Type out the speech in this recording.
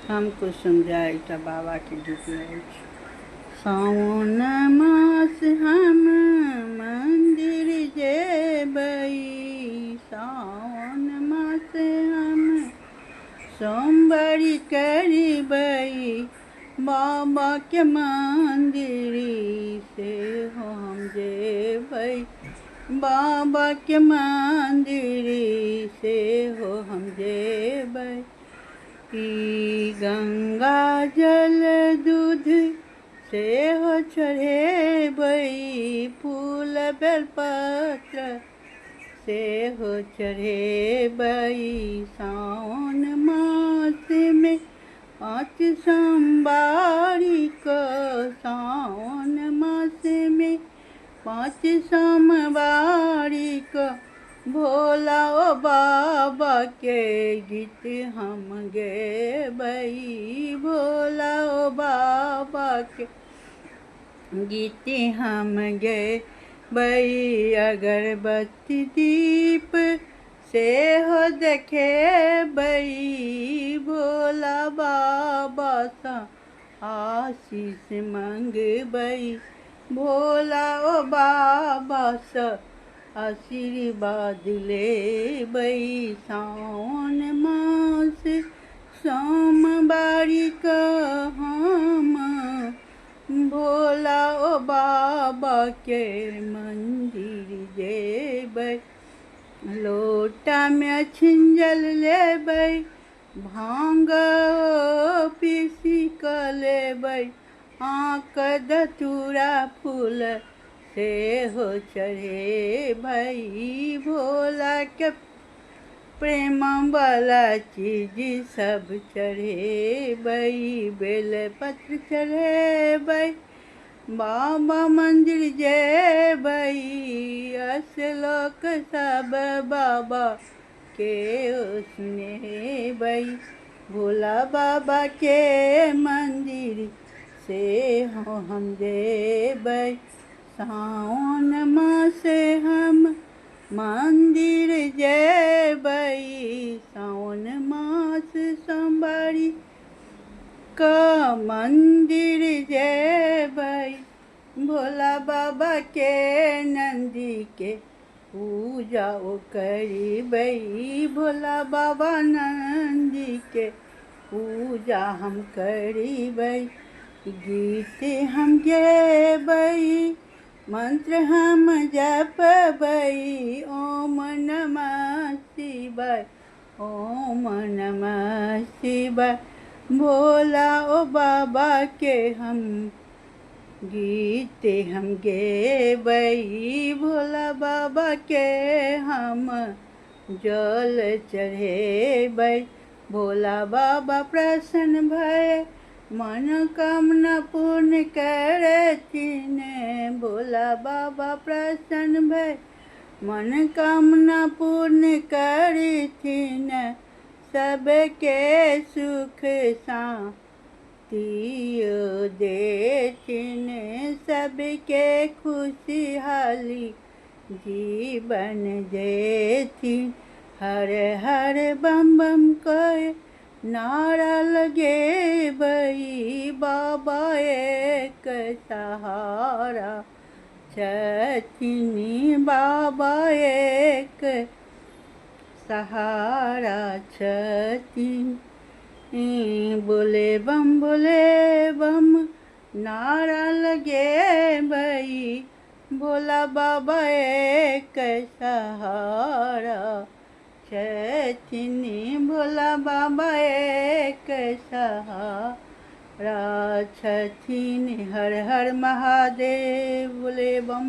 हमको समझाए ता बाबा के गीत रहे। सावन मास हम मंदिर जेबई, सावन मास हम सोमवारी करबई, बाबा के मंदिरी से हो हम जेबई, बाबा के मंदिरी से हो हम जेबई। ई गंगा जल दूध से हो चढ़ेबई, फूल बेलपत्र से हो चढ़ेबई। सावन मास में 5 सोमवारी को, सावन मास में 5 सोमवारी को, भोला ओ बाबा के गीत हम गेबई, भोला ओ बाबा के गीत हम गेबई। अगरबत्ती दीप से हो देखेबई, भोला बाबा सा आशीष मंगबई, भोला ओ बाबा सा आशीर्वाद लेबई। सावन मास सोमवारी का हम भोला ओ बाबा के मंदिर जेबै, लोटा में छिंजल लेबै, भांग पीसी क लेबै, आँक धतूरा फूल से हो चढ़ेबई, भोला के प्रेम वाला चीज सब चढ़ेबई। बेल पत्र चढ़ेबई, बाबा मंदिर जेबई, असलोक सब बाबा के सुनेबई, भोला बाबा के मंदिर से हो हम जेबई। सावन मास हम मंदिर जेबई, सावन मास सोमवारी का मंदिर जेबई, भोला बाबा के नंदी के पूजा ओ करबई, भोला बाबा नंदी के पूजा हम करबई। गीत हम गेबई, मंत्र हम जपबई, ओम नमः शिवाय, ओम नमः शिवाय। भोला ओ बाबा के हम गीत हम गेबई, भोला बाबा के हम जल चढ़ेबई। भोला बाबा प्रसन्न भय, मनोकामना पूर्ण करथिन, भोला बाबा प्रसन्न भय, मनोकामना पूर्ण करथिन, सबके सुख शांति देथिन, सबके खुशहाली जीवन देथिन। हर हर बम बम कहे नारा लगेबई, बाबा एक सहारा छथिन, बाबा एक सहारा छथिन। बोले बम नारा लगेबई, भोला बाबा एक सहारा छथिन, भोला बाबा एक सहारा छथिन। हर हर महादेव, बोले बम